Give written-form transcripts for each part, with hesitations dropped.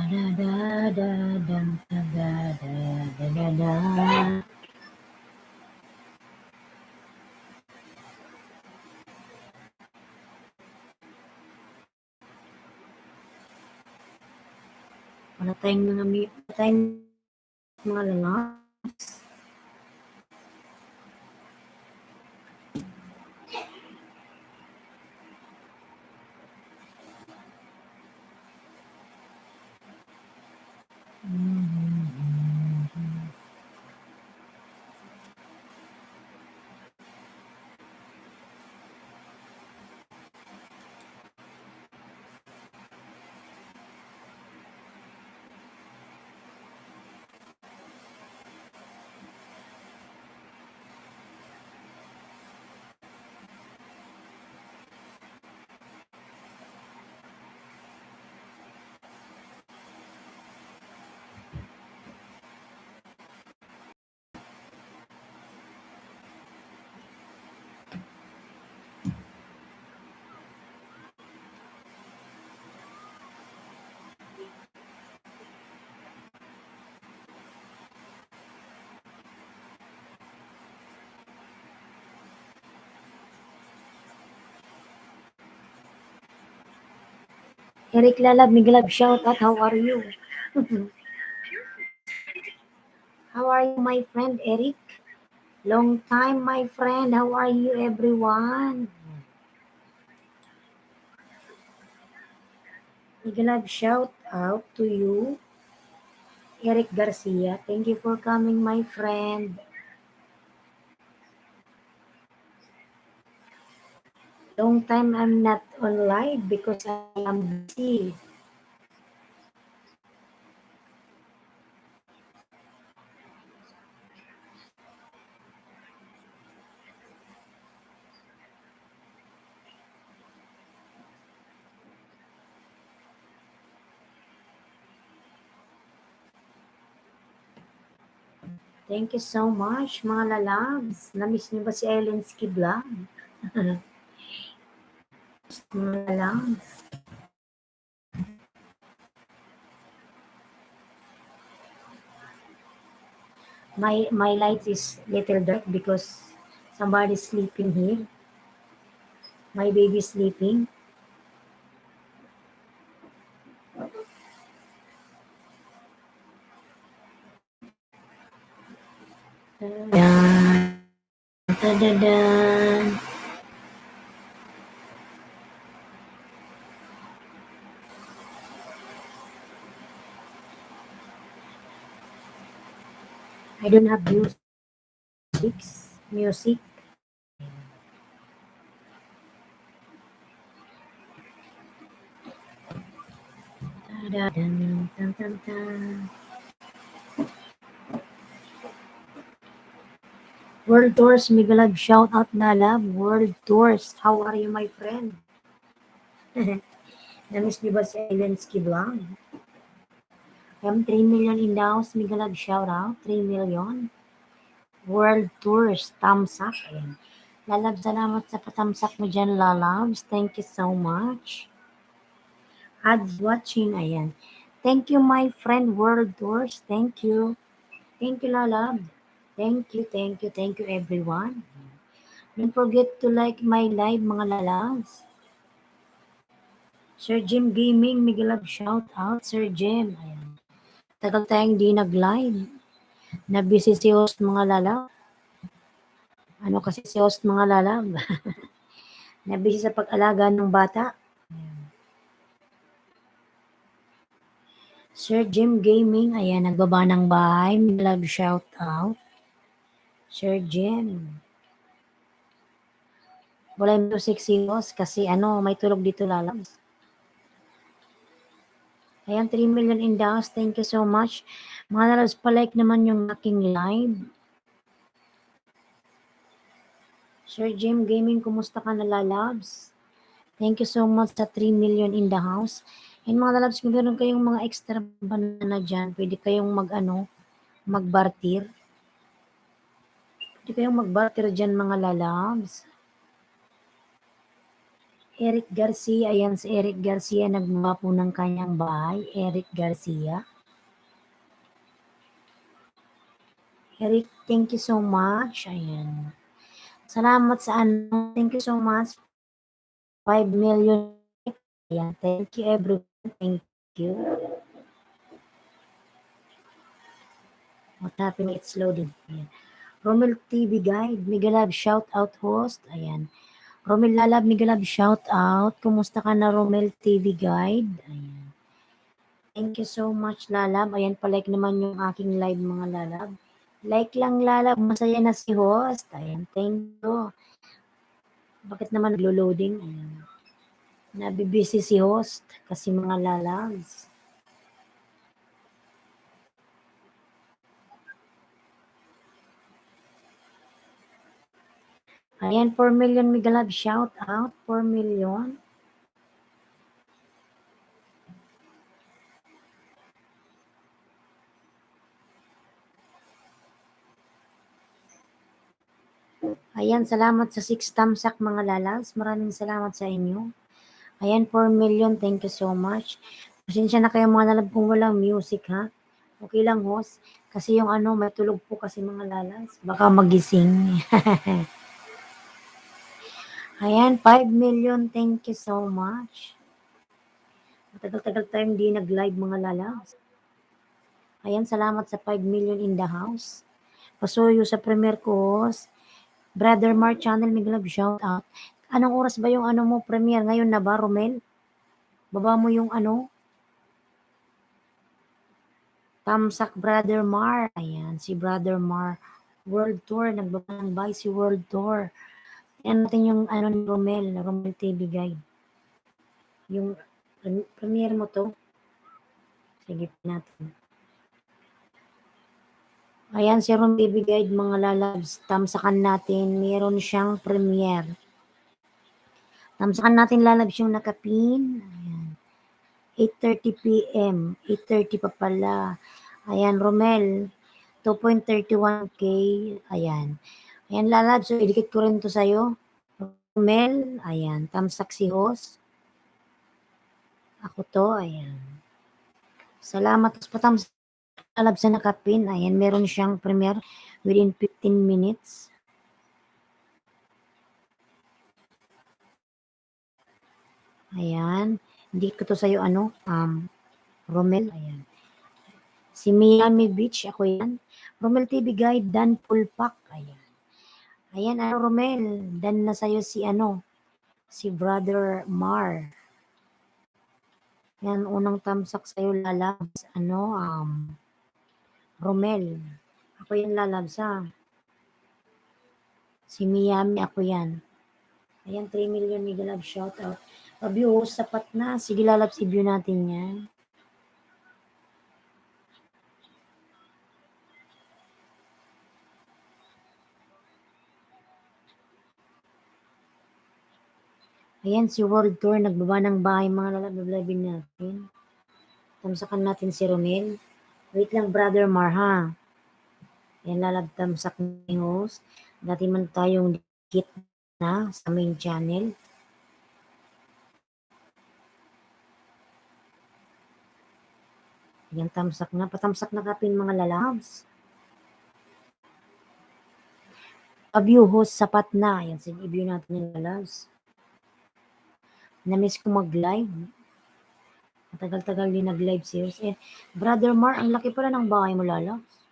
Wala tayong mga lalabs. Eric Lalab, Miglab, shout out, how are you? How are you, my friend Eric? Long time, my friend. How are you, everyone? Miglab, shout out to you, Eric Garcia. Thank you for coming, my friend. Long time I'm not on live because I am busy. Thank you so much, mga lalabs. Namiss niyo ba si Ellen Skibla? Mga lalabs. My light is little dark because somebody's sleeping here. My baby is sleeping. Yan. Tadadan. I don't have music. Tadadan, tan, tan, tan. World Tours, Migalab, shout out na love. World Tours, how are you, my friend? Namiss niyo ba si Ellen Skiblang? I'm 3 million in the house, Migalab, shout out. 3 million. World Tours, thumbs up. Ayan. Lalab, salamat sa patamsak mo dyan, lalabs. Thank you so much. Ads watching, ayan. Thank you, my friend, World Tours. Thank you. Thank you, lalab. Thank you, everyone. Don't forget to like my live, mga lalabs. Sir Jim Gaming, Miguelab, shout out, Sir Jim. Ayan. Tagal tayong di nag-live. Na-busy si host, mga lalab. Ano kasi si host, mga lalab? Na-busy sa pag-alaga ng bata. Sir Jim Gaming, ayan, nagbaba ng bahay. Miguelab, shout out. Sir Jim. Wala yung music si host kasi may tulog dito, lalabs. Ayan, 3 million in the house. Thank you so much. Mga lalabs, palike naman yung aking live. Sir Jim Gaming, kumusta ka na, lalabs? Thank you so much sa 3 million in the house. And mga lalabs, kung meron kayong mga extra banana dyan, pwede kayong magbartir. Pwede kayong magbartir dyan, mga lalabs. Eric Garcia, ayan si Eric Garcia, nagmumpa po ng kanyang bahay. Eric Garcia. Eric, thank you so much. Ayan. Salamat sa ano. Thank you so much. 5 million. Ayan. Thank you everyone. Thank you. What happened? It's loading. Ayan. Romel TV Guide. Mega Love shout out host. Ayan. Romel Lalab, Mega Love shout out. Kumusta ka na Romel TV Guide? Ayan. Thank you so much Lalab. Ayan, palike naman yung aking live mga Lalab. Like lang Lalab, masaya na si host. Ayan, thank you. Bakit naman naglo-loading? Ayan. Nabibisi si host kasi mga Lalabs. Ayan, 4 million Mega Love shout out. 4 million. Ayan, salamat sa 6 thumbs up mga Lalabs. Maraming salamat sa inyo. Ayan, 4 million. Thank you so much. Pasensya na kayo mga Lalab kung walang music ha. Okay lang host. Kasi yung ano, may tulog po kasi mga Lalabs. Baka magising. Ayan, 5 million. Thank you so much. Matagal-tagal tayong di nag-live mga Lalabs. Ayan, salamat sa 5 million in the house. Pasuyo sa premier ko host. Brother Mar Channel, Mega Love shout out. Anong oras ba yung ano mo premier? Ngayon na ba, Romel? Baba mo yung ano? Tamsak Brother Mar. Ayan, si Brother Mar. World Tour. Nagbabay si World Tour. Ayan natin yung ano ni Romel TV Guide. Yung premiere mo to. Sige natin. Ayan, si Romel TV Guide mga Lalabs. Tamsakan natin. Meron siyang premiere. Tamsakan natin Lalabs yung nakapin. Ayan. 8:30 p.m. 8:30 pa pala. Ayan, Romel. 2.31k. Ayan. Ayan, Lalab. So, idikit ko rin to sa'yo. Romel. Ayan. Tamsak si host. Ako to. Ayan. Salamat. Patamsak Lalab sa nakapin. Ayan, meron siyang premiere within 15 minutes. Ayan. Hindi ko to sa'yo ano. Romel. Ayan. Si Miami Beach. Ako yan. Romel TV Guide. Dan Pulpak. Ayan. Ayan, ano Romel, dan na sa'yo si ano, si Brother Mar. Yan, unang tamsak sa'yo Lalabs, ano, Romel. Ako yan Lalabs ha. Si Miami, ako yan. Ayan, 3 million Mega Love shoutout. Pa-view, sapat na. Sige Lalabs, i-view natin yan. Ayan, si World Tour, nagbaba ng bahay mga Lalabs natin. Tamsakan natin si Romel. Wait lang, Brother Mar ha. Ayan, lalagtamsak ni host. Dati man tayong dikit na sa main channel. Ayan, tamsak na. Patamsak na kapin mga Lalabs. Pa-view host, sapat na. Ayan, sige, i-view natin yung Lalabs. Na-miss ko mag-live. Matagal-tagal din nag-live series. Brother Mar, ang laki pala ng bahay mo, Lalabs.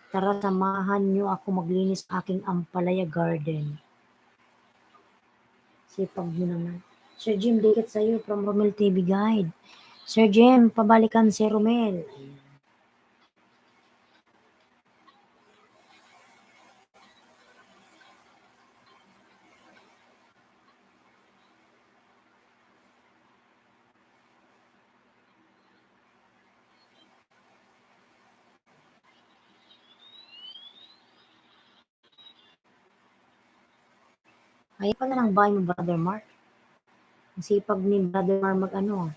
Tara, samahan niyo ako maglinis aking Ampalaya Garden. Sipag mo naman. Sir Jim, dikit sa'yo from Romel TV Guide. Sir Jim, pabalikan si Romel. Kaya pala ng bahay mo, Brother Mark. Ang sipag ni Brother Mark mag-ano.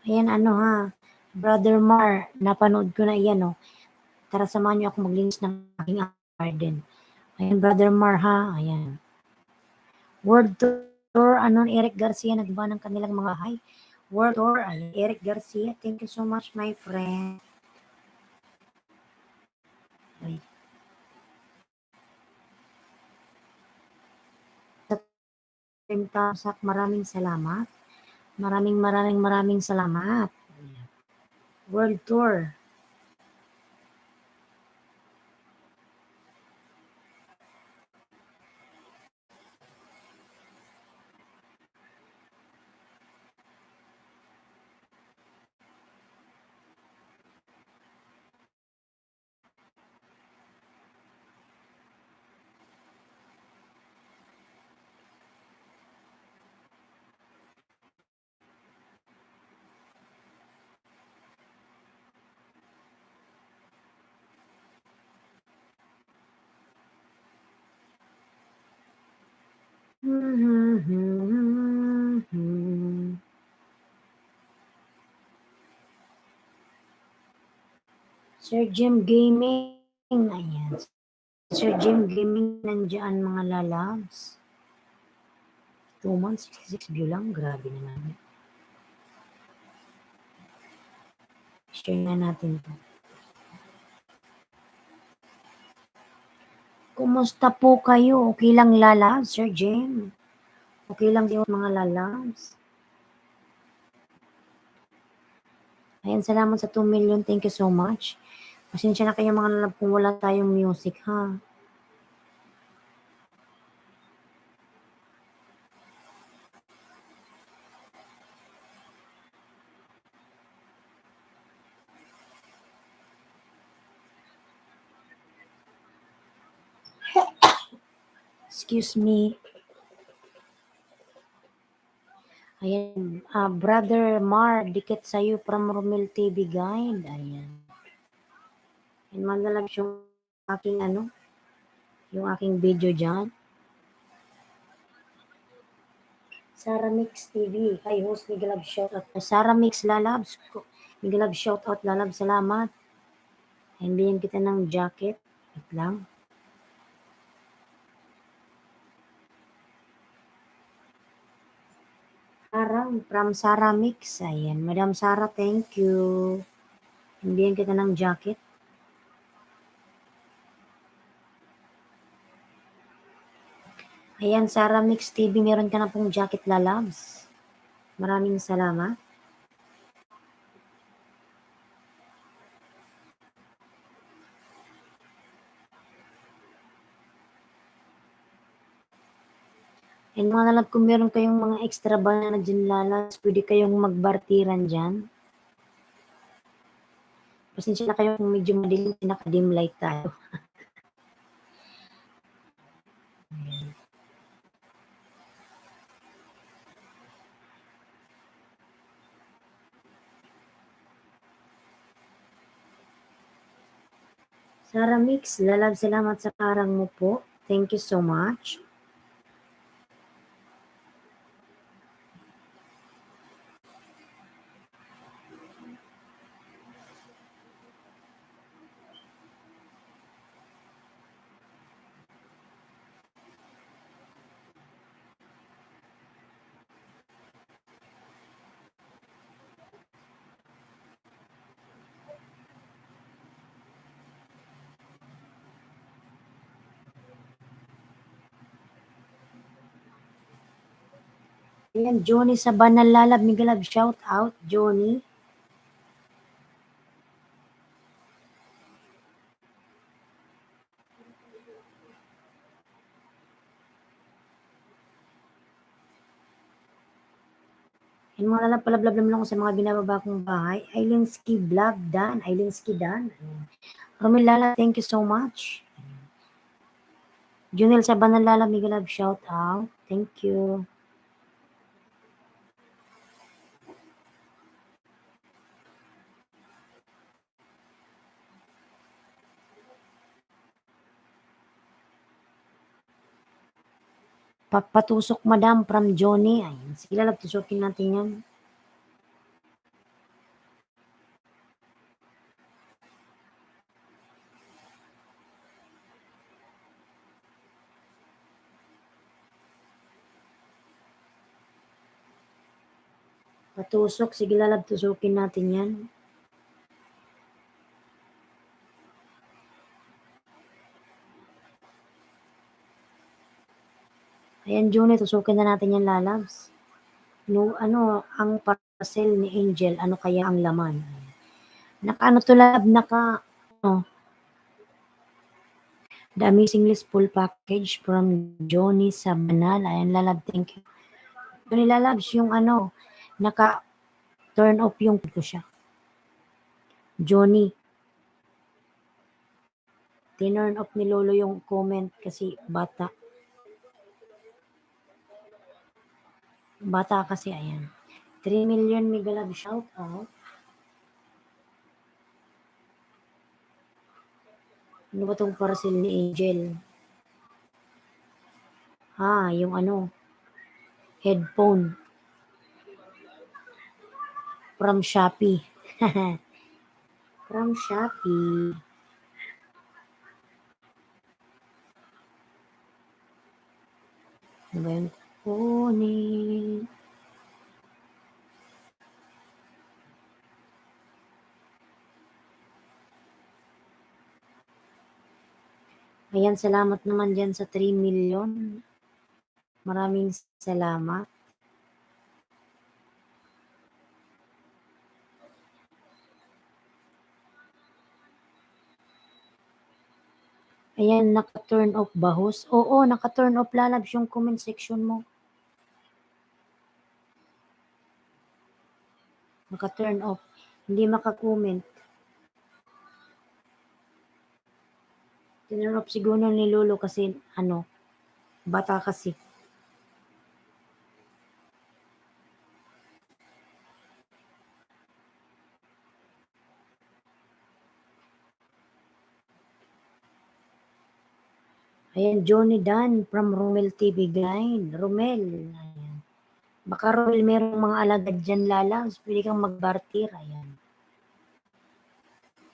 Ayan, ano ha, Brother Mar, napanood ko na iyan, oh. Tara, samahan niyo ako maglinis ng aking garden. Ayan, Brother Mar ha, ayan. World Tour, ano, Eric Garcia, nagba ng kanilang mga bahay. World Tour, ayan, Eric Garcia, thank you so much, my friend. Ay. Sa maraming salamat. Maraming salamat. Ayan. World Tour. Sir Jim Gaming. Ayan. Sir Jim Gaming, nandiyan mga lalabs. 2 months, 66 view lang. Grabe naman. Share na natin to. Kumusta po kayo? Okay lang lalabs, Sir Jim? Okay lang din mga lalabs? Ayan, salamat sa 2 million. Thank you so much. Pasensya na kayo mga lalab kung wala tayong music, ha? Excuse me. Ayan, Brother Mar, dikit sa'yo from Romel TV Guide. Ayan. And malalabs yung aking yung aking video dyan. Sarah Mix TV. Hi, host Miguel Lab, shoutout. Sarah Mix Lalabs. Miguel Lab, shoutout. Lalab, salamat. And bigyan kita ng jacket. Wait lang. Parang from Sarah Mix. Ayan. Madam Sarah, thank you. And bigyan kita ng jacket. Ayan, Sarah Mix TV. Meron ka na pong jacket, Lalabs. Maraming salamat. And mga lalab, kung meron kayong mga extra banana dyan, Lalabs, pwede kayong magbartiran dyan. Pasensya na kayo kung medyo madilim, naka-dim light tayo. Sarah Mix, Lalab, salamat sa karang mo po. Thank you so much. Ayan, Johnny sa Banal Lalab, Migalab, shout out, Johnny. Yung mga lalab, palablab naman ako sa mga binababa kong bahay. Ailinski Vlog Dan, Ailinski Dan. Romel Lalab, thank you so much. Junel sa Banal Lalab, Migalab, shout out. Thank you. Patusok, madam, from Johnny. Ayun, sige lalab, tusukin natin yan. Patusok. Sige lalab, tusukin natin yan. Ayan, June, tusukin na natin yan, lalabs. No, ano, ang parcel ni Angel, ano kaya ang laman? Naka, ano to, lab, naka, The Amazing List full package from Johnny Sabanal. Ayan, lalab, thank you. Johnny lalabs, yung ano, naka, turn off yung ko siya. Johnny. Tinurn off ni Lolo yung comment kasi bata. Bata kasi, ayan. 3 million mega love shout out. Ano ba tong parcel ni Angel? Yung ano, headphone. From Shopee. From Shopee. Ano ba yun? Kunin. Ayan, salamat naman dyan sa 3 million. Maraming salamat. Ayan, naka-turn off ba, host? Oo, naka-turn off, lalabs yung comment section mo. Naka-turn off. Hindi maka-comment. Turn off siguro ni Lolo kasi, ano, bata kasi. Ayan, Johnny Dan from Romel TV Guide. Romel. Ayan. Baka Romel merong mga alagad dyan, lalabs. Pwede kang mag-barter. Ayan.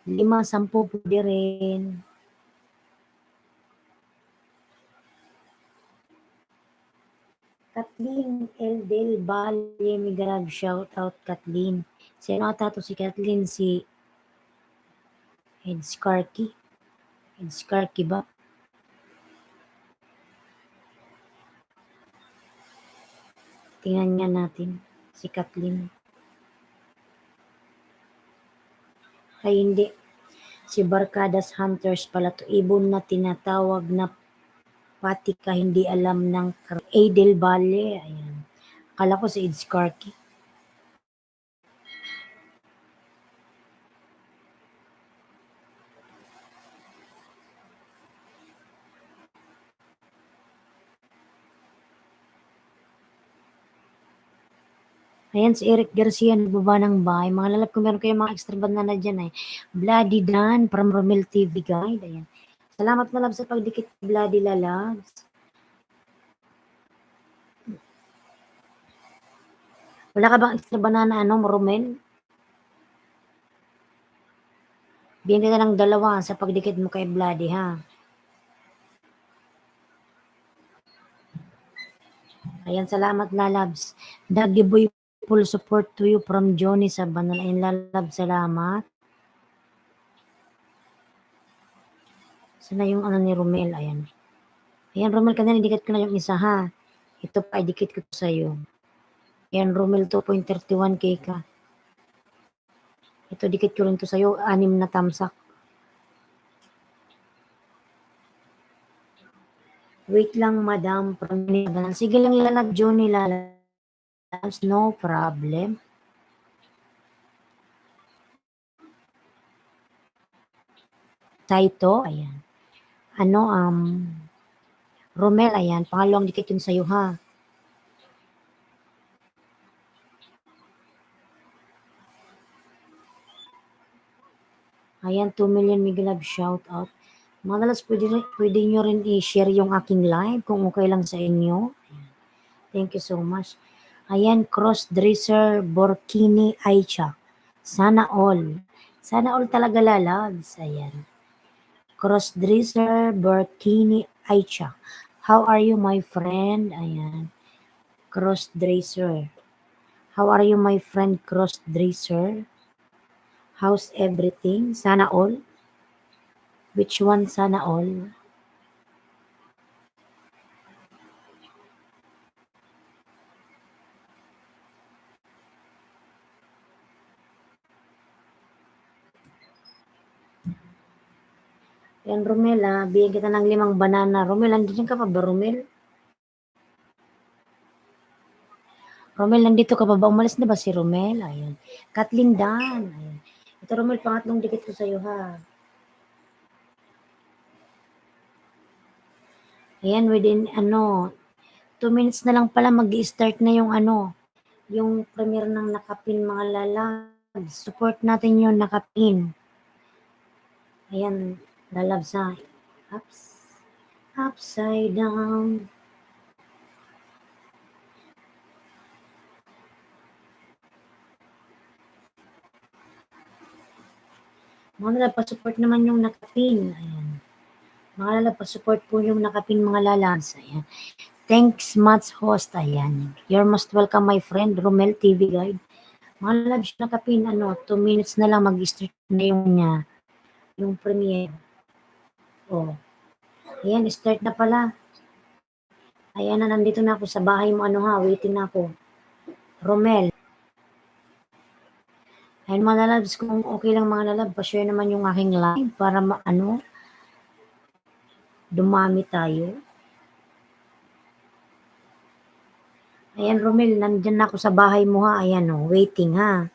5, 10 pwede rin. Kathleen L. Del Valle, may garage shout out, Kathleen. Sino ata to si Kathleen? Si Headscarky. Headscarky ba? Tingnan nga natin. Si Kathleen. Ay, hindi. Si Barkadas Hunters pala to. Ibon na tinatawag na pati ka hindi alam ng A. Del Valle. Ayan. Akala ko si Headscarky. Ayan, si Eric Garcia, nagbaba ng bahay. Mga lalab, kung meron kayong mga extra banana dyan, Bloody Dan from Romel TV Guide. Ayan. Salamat na lab sa pagdikit, Bloody Lalabs. Wala ka bang extra banana, Romel? Bigyan ka na ng 2 sa pagdikit mo kay Bloody, ha? Ayan, salamat lalabs. Dagi boy, full support to you from Johnny sa banal. Ayan, lalabs, salamat. Sana yung ni Romel, ayan. Ayan, Romel, kanina dikit ko na yung isa, ha? Ito pa, idikit ko sa'yo. Ayan, Romel, 2.31k ka. Ito, dikit ko rin to sa'yo, 6 na tamsak. Wait lang, madam. Sige lang, lalab, Johnny, lalabs. No problem. Taito, ayan. Romel, ayan. Pangalawang dikit yun sa'yo, ha? Ayan, 2 million mega love shout out. Mga lalas, pwede nyo rin i-share yung aking live kung okay lang sa inyo. Ayan. Thank you so much. Ayan, cross-dresser Burkini Aicha. Sana all. Sana all talaga, lalabs. Ayan. Cross-dresser Burkini Aicha. How are you, my friend? Ayan. Cross-dresser. How are you, my friend cross-dresser? How's everything? Sana all? Which one sana all? Yan, Romel, bigyan kita ng 5 banana. Romel, nandiyan ka pa ba, Romel? Romel, nandito ka pa ba? Umalis na ba si Romel? Ayan. Kathleen Dan. Ayan. Ito, Romel, pangatlong dikit ko sa'yo, ha. Ayan, within, 2 minutes na lang pala mag-i-start na yung, yung premiere ng Nakapin, mga lalabs. Support natin yung Nakapin. Ayan, lalabs ha. Upside down. Mga lalab, pa-support naman yung Nakapin. Ayan. Mga lalab, pa-support po yung Nakapin, mga lalabs. Ayan. Thanks, Mats Host. Ayan. You're most welcome, my friend, Romel TV Guide. Mga lalabs, Nakapin, 2 minutes na lang mag-start na yung premiere. Oh. Ayan, start na pala. Ayan na, nandito na ako sa bahay mo, waiting na ako. Romel. Ayan, mga lalabs, kung okay lang mga lalab, pa-share naman yung aking live para dumami tayo. Ayan, Romel, nandyan na ako sa bahay mo ha. Ayan waiting ha.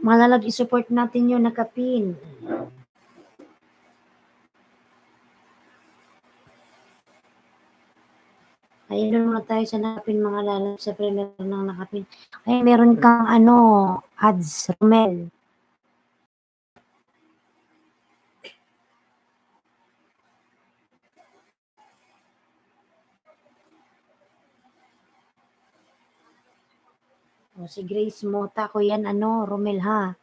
Mga lalab, i-support natin yung Nakapin. Ayan na muna tayo sa Nakapin, mga lalab, sa premiere ng Nakapin. Ay, meron kang ads, Romel. O, si Grace Mota ko yan, Romel ha.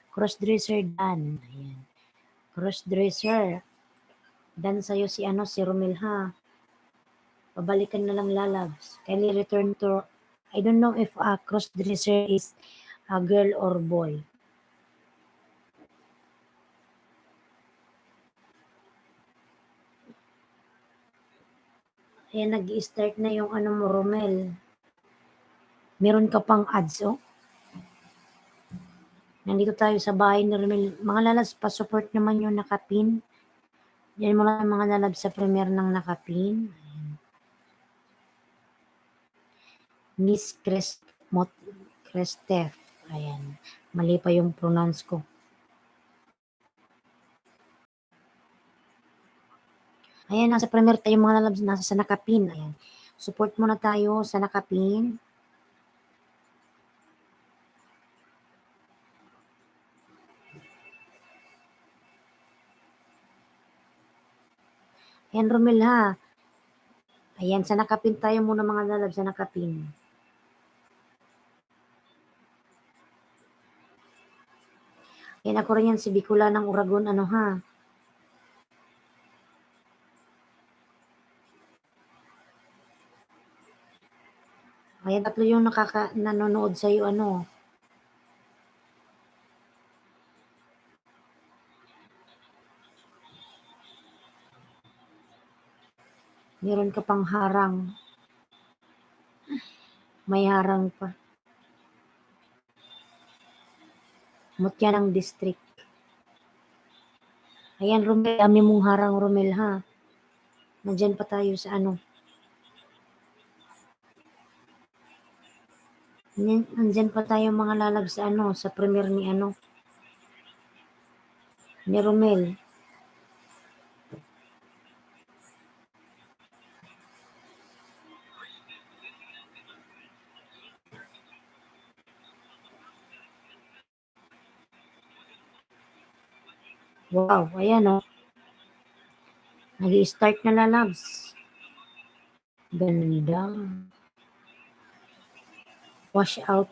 Crossdresser Dan. Ayan. Crossdresser. Dan sa'yo si Romel ha. Pabalikan na lang lalabs. Kindly return to, I don't know if a crossdresser is a girl or boy. Ayan, nag-i-start na yung mo, Romel. Meron ka pang ads, oh. Nandito tayo sa bahay ni Romel. Mga lalabs, pa-support naman yung Nakapin. Yan mo lang mga lalabs sa premiere ng Nakapin. Ayan. Miss Crestef. Ayan. Mali pa yung pronounce ko. Ayan, nasa premiere tayo mga lalabs, nasa sa Nakapin. Ayan. Support muna tayo sa Nakapin. Ayan, Romel ha. Ayan, sa Nakapin tayo muna mga lalabs, sa Nakapin. Ayan, ako rin yan, si Bicola ng Uragon, ha. Ayan, 3 yung nanonood sa'yo, Meron ka pang harang. May harang pa. Mutya ng district. Ayan, Romel, dami mong harang, Romel, ha. Nandyan pa tayo sa Nandyan pa tayo mga lalab sa sa premiere ni Romel. Wow, ayan o. Nag-i-start na lalabs. Ganda. Wash out,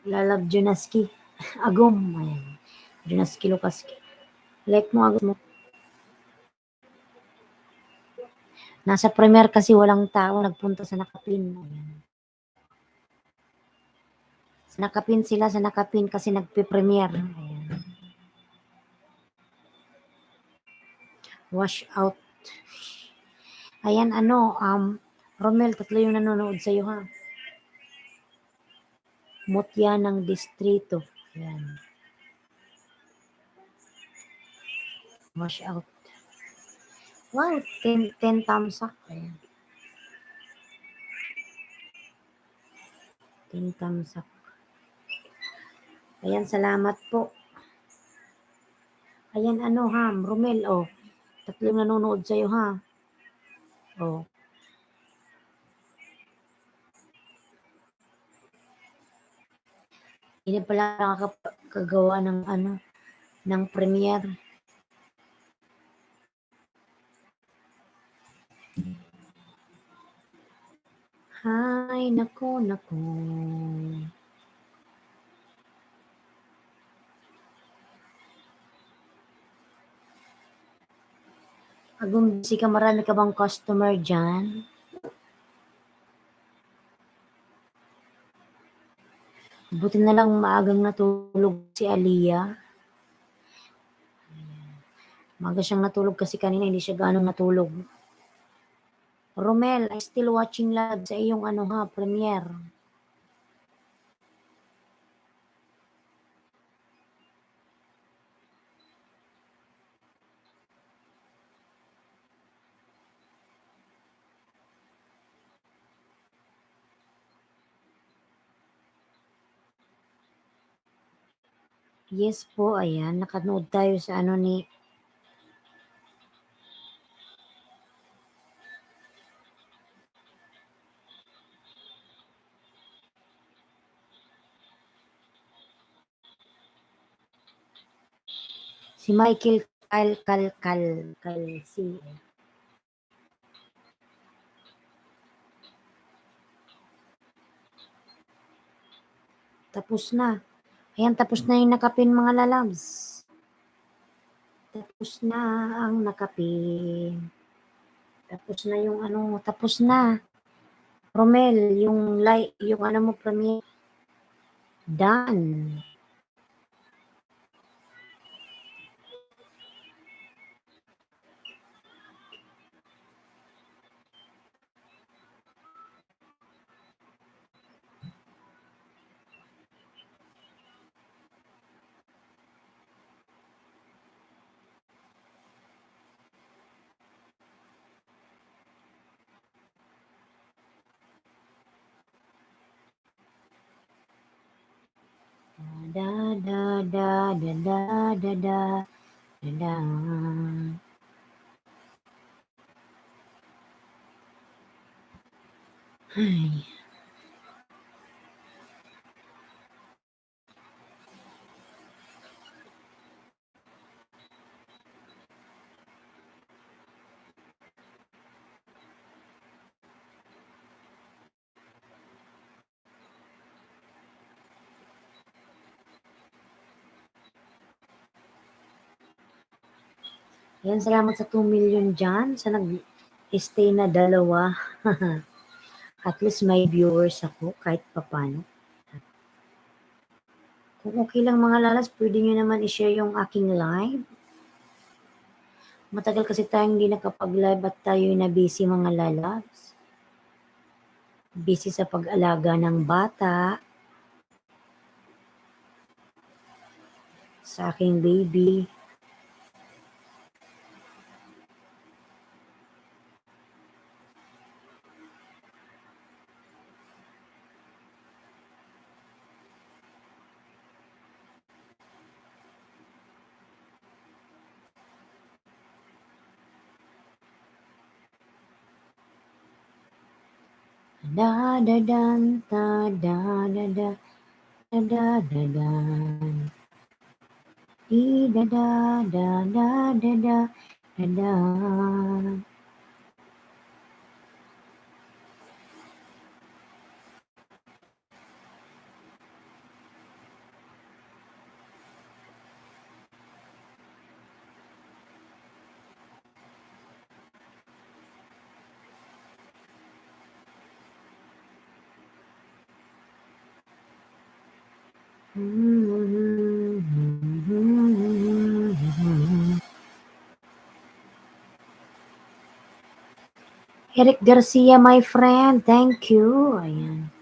Lalab Junaski. Agom. Ayan. Junaski Lukaski. Like mo, agom mo. Nasa premiere kasi walang tao. Nagpunta sa Nakapin. Ayan. Sa Nakapin sila, sa Nakapin kasi nagpe-premiere. Ayan. Wash out. Ayan, Romel, 3 yung nanonood sa'yo, ha? Mutya ng Distrito. Ayan. Wash out. Wow, 10 thumbs up. Ayan. 10 thumbs up. Ayan, salamat po. Ayan, Romel, 3 yung nanonood sa'yo, ha? Hindi na pala nakakagawa ng premiere. Hay, nako. Agum, busy ka, marami ka bang customer dyan? Buti na lang maagang natulog si Aliyah. Maaga siyang natulog kasi kanina hindi siya ganong natulog. Romel, I still watching live sa iyong premiere. Yes po, ayan. Nakanood tayo sa ni si Michael Kalsi. Tapos na. Ayan, tapos na yung Nakapin, mga lalabs. Tapos na ang Nakapin. Tapos na yung tapos na. Romel, yung mo premiere. Done. Da da da da da da da da da. Ay. Ayan, salamat sa 2 million dyan. Sa nag-stay na 2. At least may viewers ako kahit papano. Kung okay lang mga lalas, pwede nyo naman i-share yung aking live. Matagal kasi tayong hindi nakapag-live at tayo na busy, mga lalabs. Busy sa pag-alaga ng bata. Sa aking baby. Da da dan da da da da da da da dan. Da da da da da da da da. Eric Garcia, my friend, thank you. Ayan.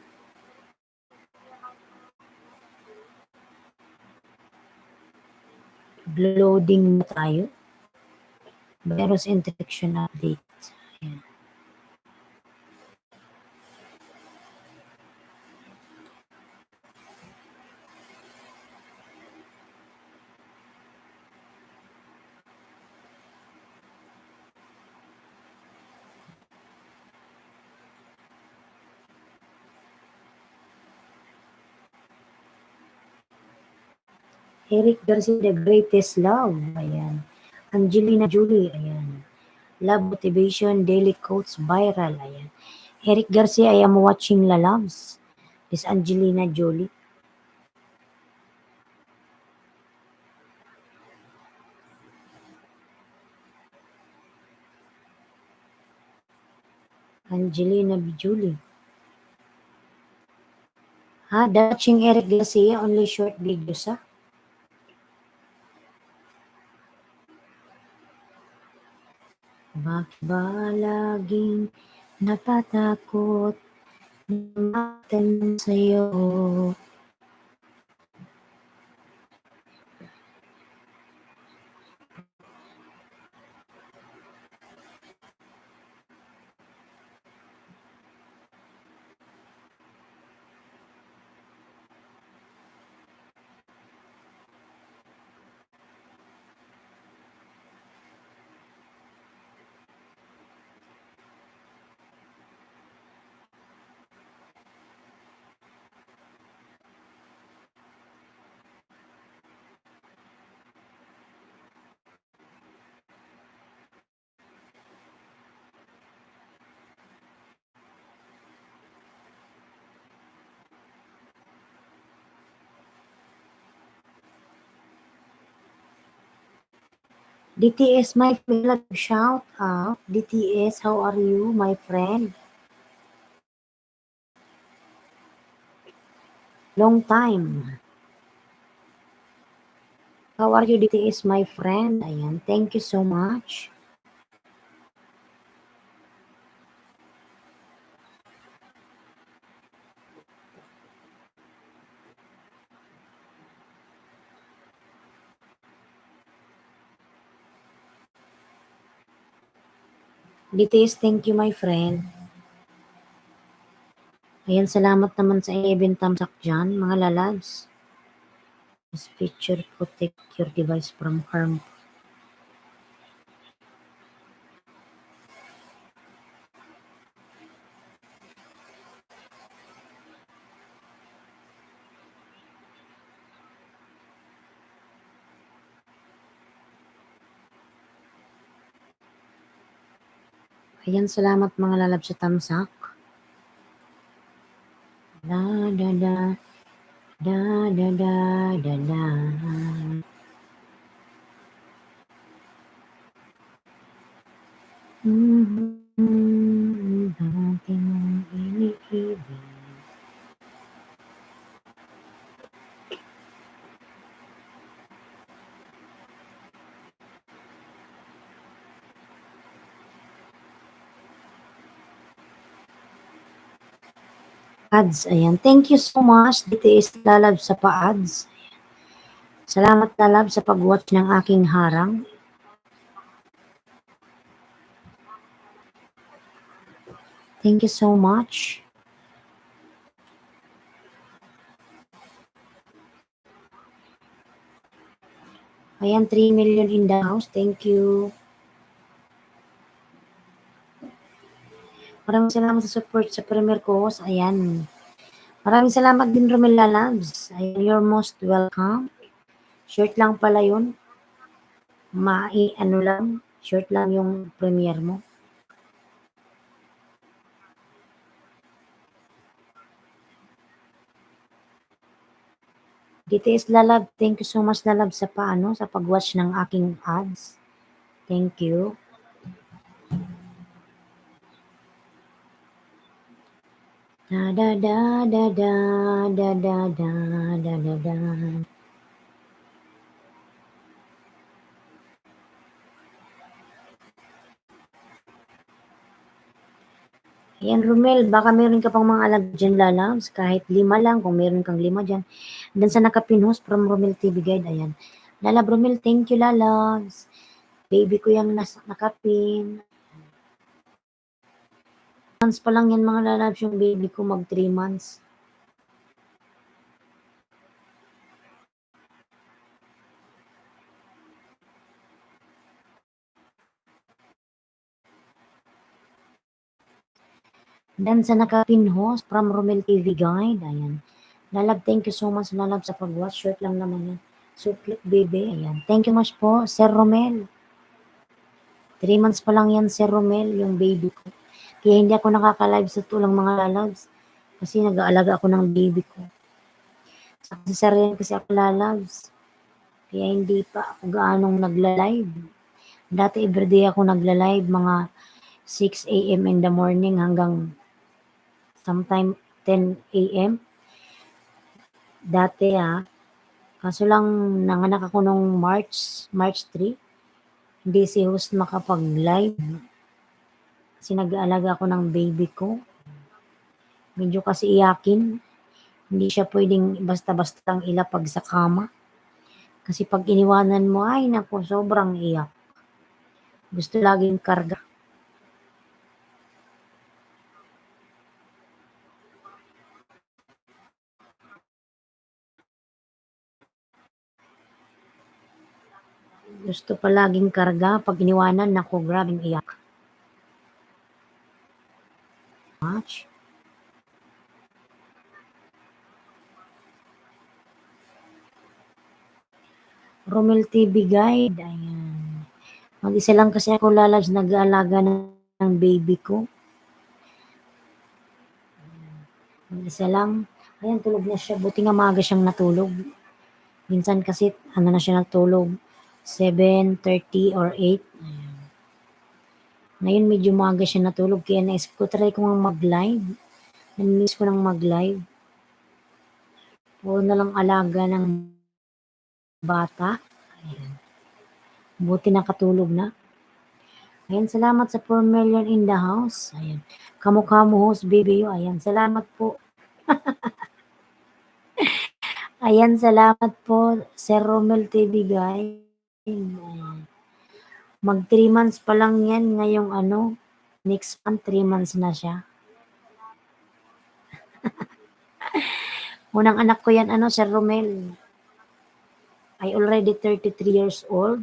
Loading na tayo. Virus infection update. Ayan. Eric Garcia, the greatest love. Ayan. Angelina Jolie. Ayan. Love motivation, daily quotes, viral. Ayan. Eric Garcia, I am watching La Loves. This Angelina Jolie. Angelina Jolie. Watching Eric Garcia, only short videos, ha? Bakit ba laging natatakot na matanong sa'yo? DTS, my friend, shout out. DTS, how are you, my friend? Long time. How are you, DTS, my friend? Ayan, thank you so much. DTS, thank you, my friend. Ayan, salamat naman sa 11 thumbs up dyan, mga lalabs. This feature protect your device from harm. Ayan, salamat mga lalabs sa thumbs up. Da da da da da da da da. Dati mong iniibig. Ads, ayan. Thank you so much, DTS Lalab sa pa-ads. Salamat Lalab sa pag-watch ng aking harang. Thank you so much. Ayan, 3 million in the house. Thank you. Maraming salamat sa support sa premier co-host. Ayan. Maraming salamat din, Romel Lalabs. Ayan, you're most welcome. Short lang pala yun. Ano lang, short lang yung premiere mo. DTS Lalab, thank you so much Lalab sa sa pag-watch ng aking ads. Thank you. Da da da da da da da da da da da. Ayan Romel, baka meron ka pang mga alag dyan lalabs, kahit 5 lang, kung meron kang 5 dyan. Dan sa nakapinhost from Romel TV Guide, ayan. Lalab Romel, thank you lalabs. Baby ko yung nakapin. Months pa lang yan mga lalabs yung baby ko, mag 3 months. Dan sa nakapinhost from Romel TV Guide, ayan. Lalab, thank you so much lalab sa pag-watch. Short lang naman yan. So, click baby, ayan. Thank you much po, Sir Romel. 3 months pa lang yan, Sir Romel, yung baby ko. Kaya hindi ako nakaka-live sa tulang mga lalabs. Kasi nag-aalaga ako ng baby ko. Sa cesarean kasi ako lalabs. Kaya hindi pa ako gaanong nagla-live. Dati everyday ako nagla-live mga 6 a.m. in the morning hanggang sometime 10 a.m. Dati kaso lang nanganak ako nung March 3. Hindi si host makapag-live. Kasi nag-aalaga ako ng baby ko. Medyo kasi iyakin. Hindi siya pwedeng basta-bastang ilapag sa kama. Kasi pag iniwanan mo, ay naku, sobrang iyak. Gusto laging karga. Gusto pa laging karga. Pag iniwanan, naku, grabing iyak. Much. Romel TV Guide. Ayan. Mag-isa lang kasi ako lalabs nag-aalaga ng baby ko. Mag-isa lang. Ayan, tulog na siya. Buti nga maaga siyang natulog. Minsan kasi, na siya natulog. 7:30 or 8. Ayan. Ngayon medyo maaga siya natulog. Kaya naisip ko, try ko nga mag-live. Namiss ko nang mag-live. Puro na lang alaga ng bata. Ayan. Buti nakatulog na. Ayan, salamat sa 4 million in the house. Ayan. Kamukha mo host, baby. Ayan, salamat po. Ayan, salamat po, Sir Romel TV guys. Ayan. Mag 3 months pa lang yan ngayong next month 3 months na siya. Unang anak ko yan, Sir Romel. I already 33 years old.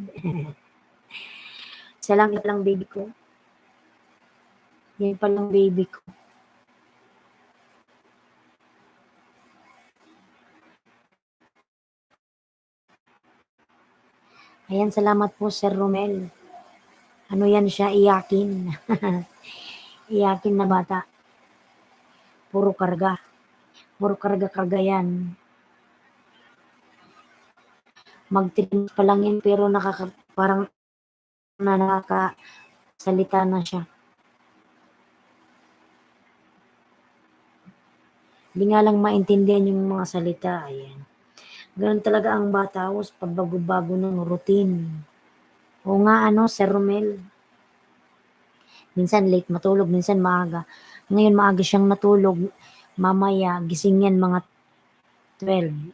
Isa lang baby ko. Yan pa lang baby ko. Ayan, salamat po, Sir Romel. Ano yan siya, iyakin. Iyakin na bata. Puro karga. Puro karga-karga yan. Mag-3 pa lang yan, pero parang nakakasalita na siya. Hindi nga lang maintindihan yung mga salita. Ayan. Ganun talaga ang bata, pagbago-bago ng routine. O nga, Sir Romel. Minsan late matulog, minsan maaga. Ngayon maaga siyang natulog. Mamaya, gising yan mga 12.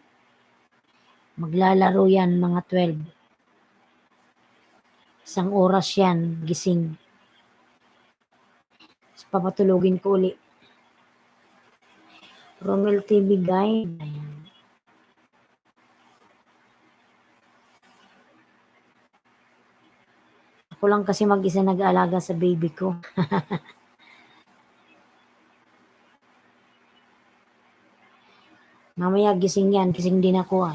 Maglalaro yan mga 12. Isang oras yan, gising. Papatulogin ko uli. Romel TV Guide. Ayan. Ako lang kasi mag-isa nag-aalaga sa baby ko. Mamaya gising yan, gising din ako.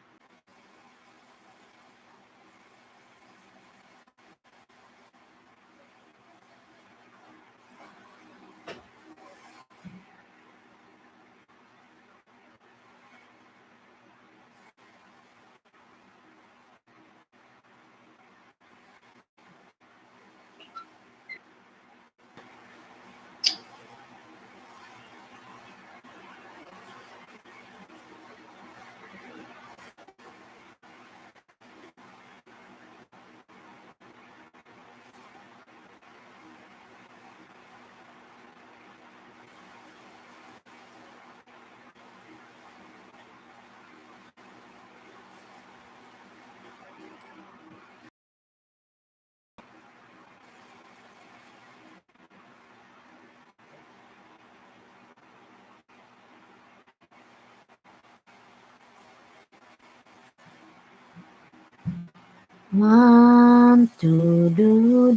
One, two, do.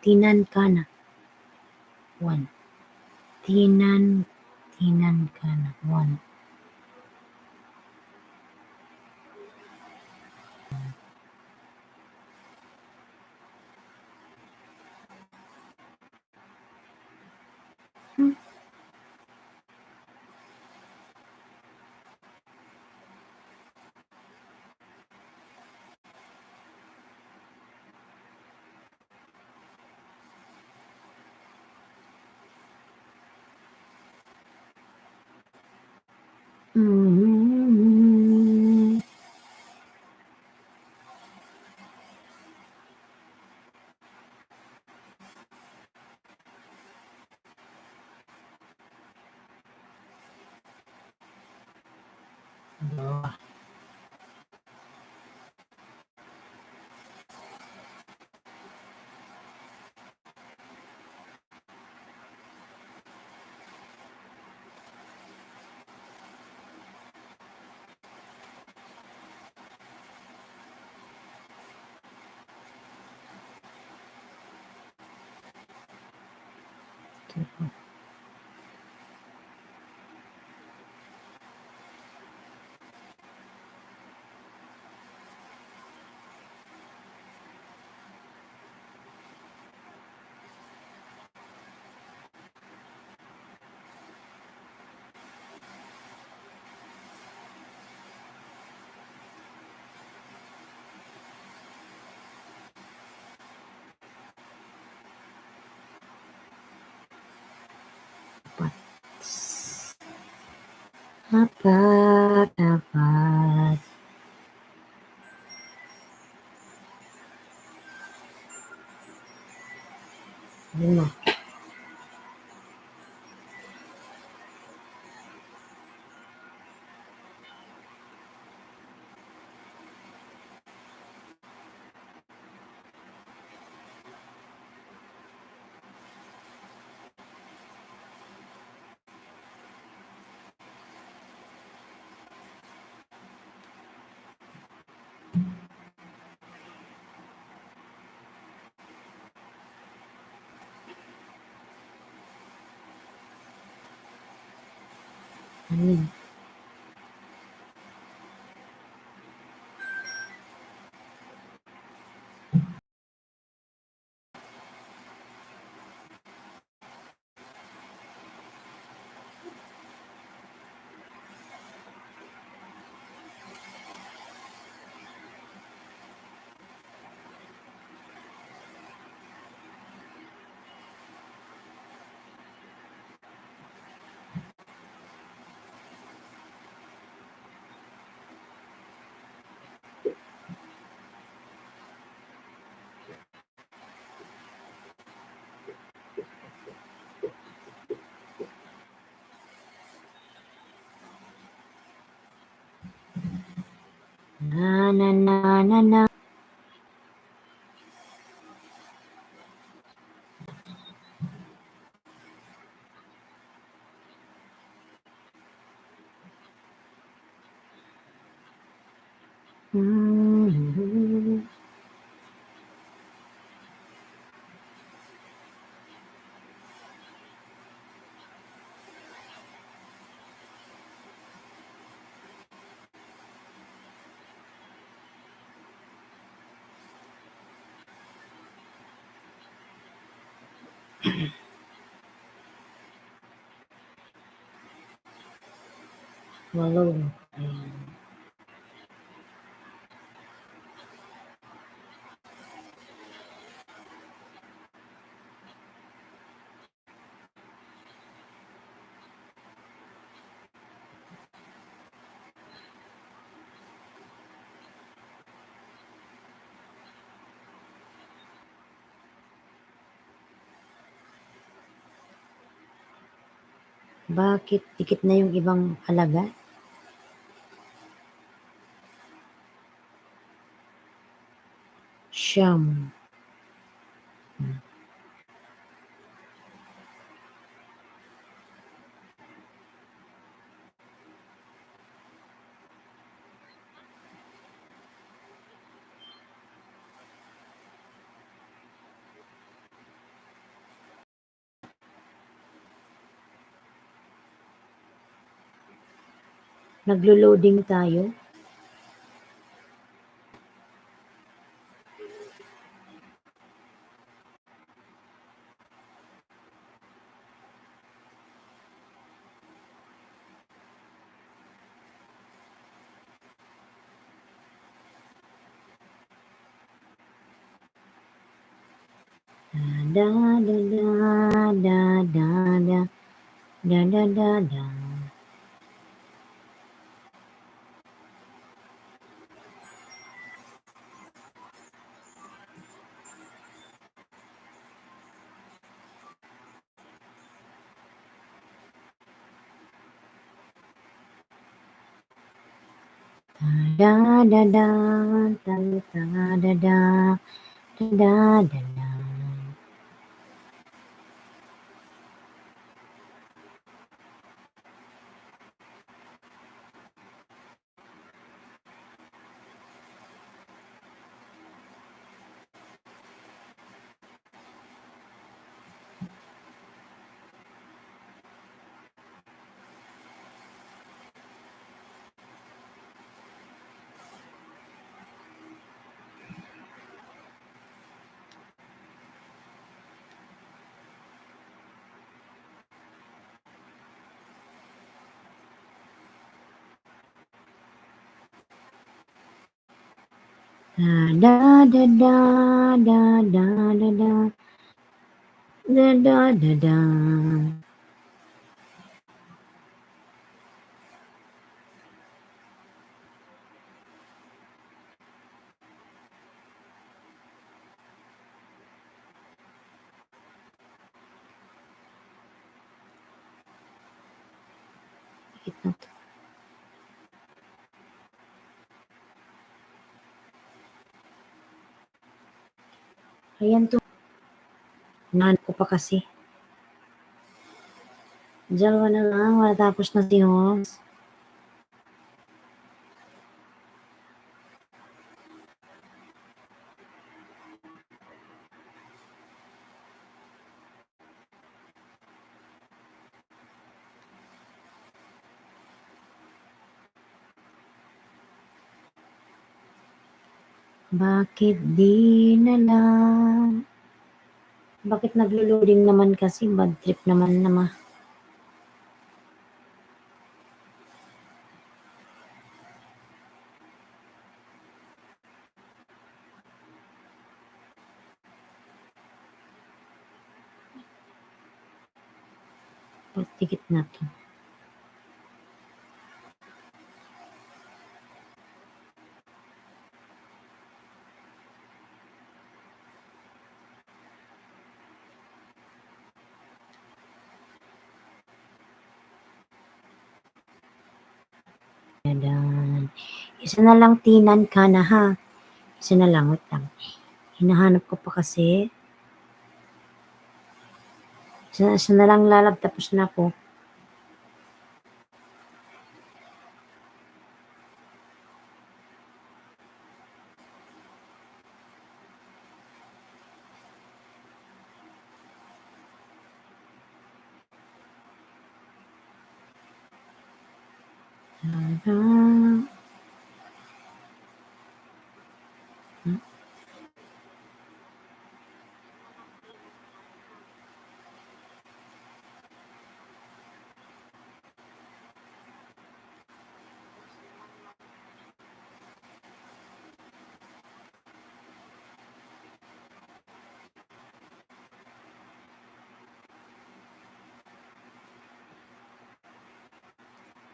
Tinan ka na. One. Tinan ka na. One. Mm-hmm. Apat. Lima. Anim. Na. Mm-hmm. Walo. Ayan. Bakit dikit na yung ibang alaga? Siyam. Naglo-loading tayo. Da da da da da da da da da da. Da da da da da da da da da da. Da da da da da da da da da da da. Dikit na to. Ayan to. Nahanap ko pa kasi. Dalawa na lang, matapos na si Hoss. Bakit di na lang? Bakit naglo-loading naman kasi? Bad trip naman naman. Pagtikit na to. Dadan. Isa na lang tinan ka na ha. Isa na lang, wait lang. Hinahanap ko pa kasi. Isa na lang lalab, tapos na ako.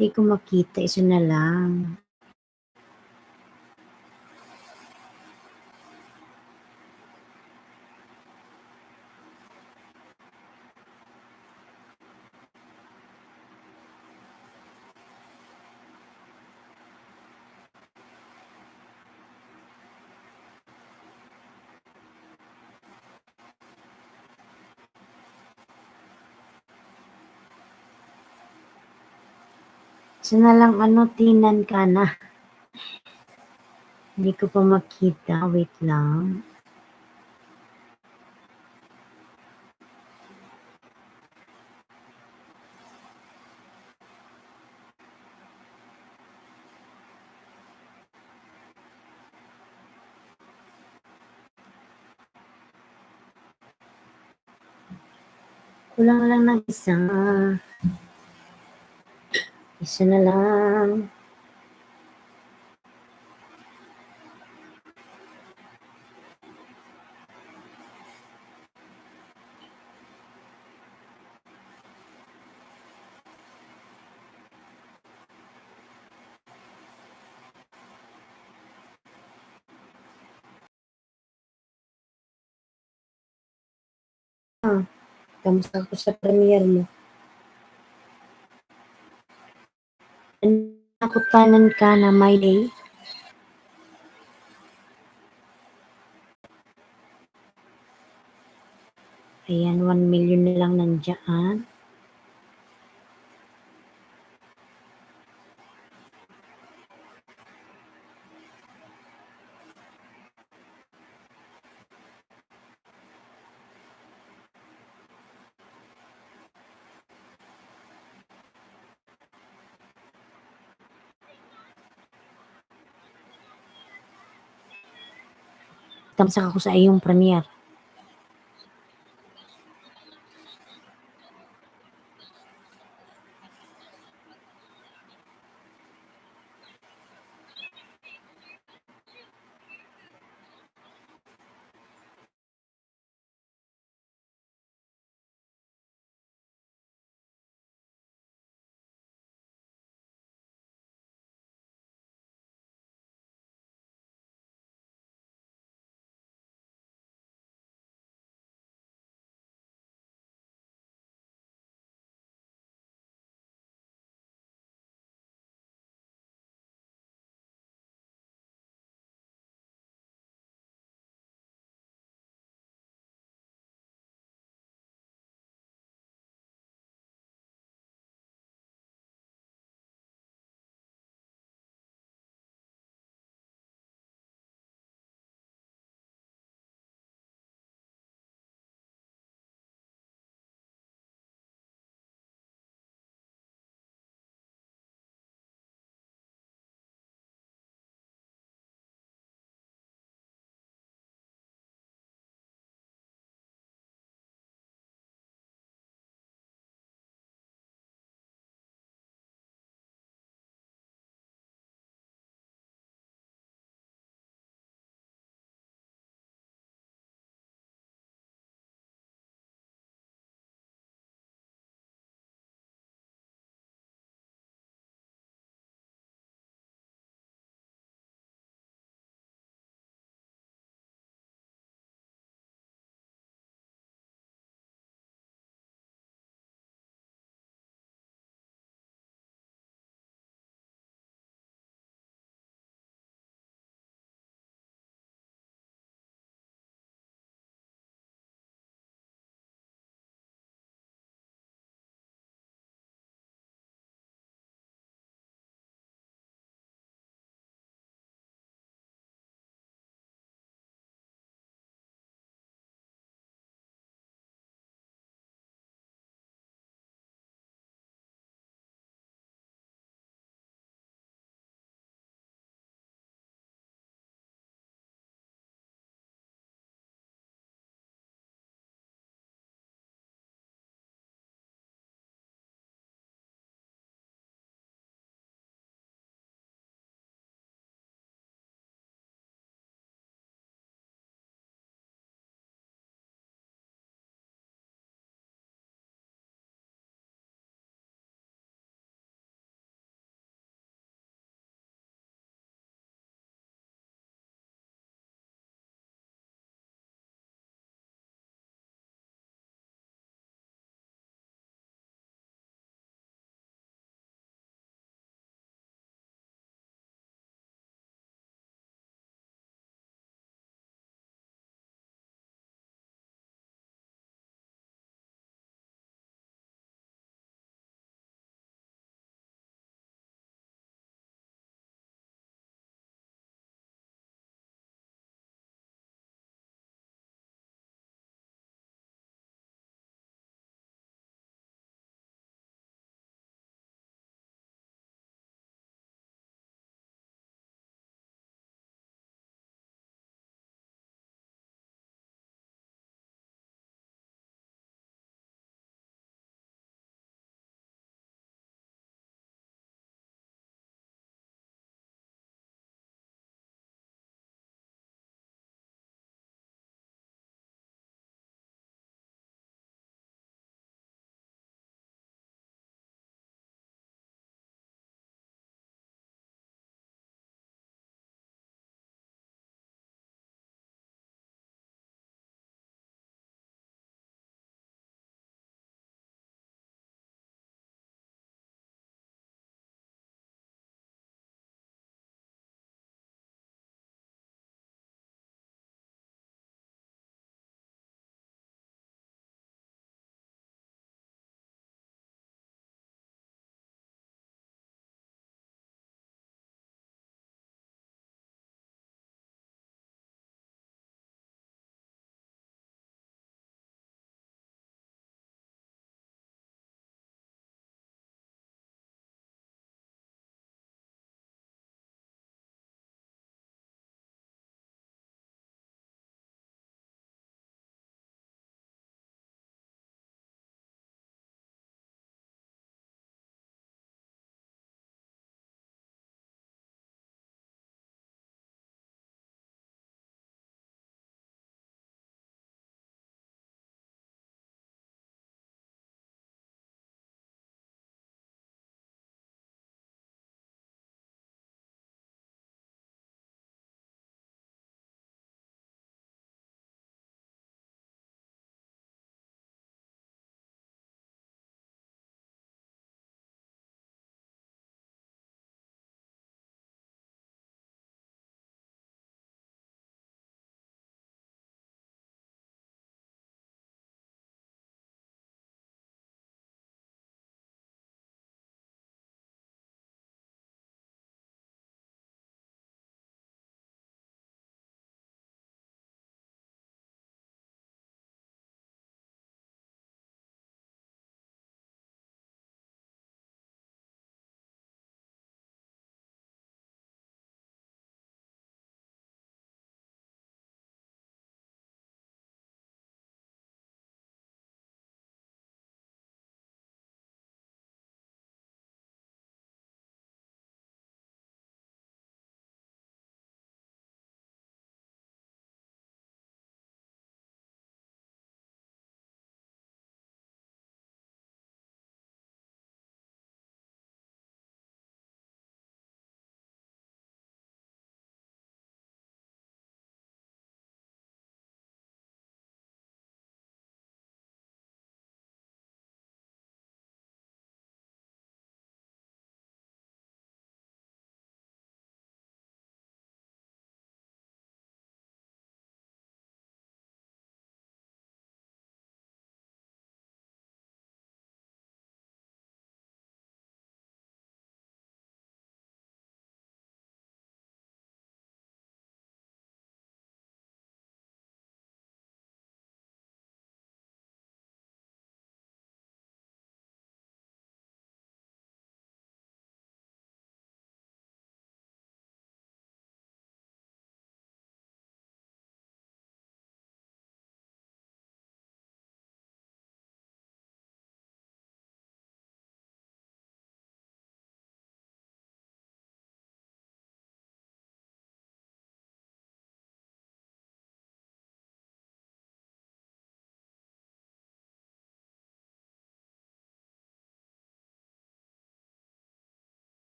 Hindi ko makita, isa na lang. Isa na lang tinan ka na. Hindi ko pa makita, wait lang. Kulang lang ng isa. Isa na lang. Kamusta ko sa premiere mo? Nakutanan ka na my day? Ayan, 1 million na lang nandiyan. Tamsak ako sa iyong premiere.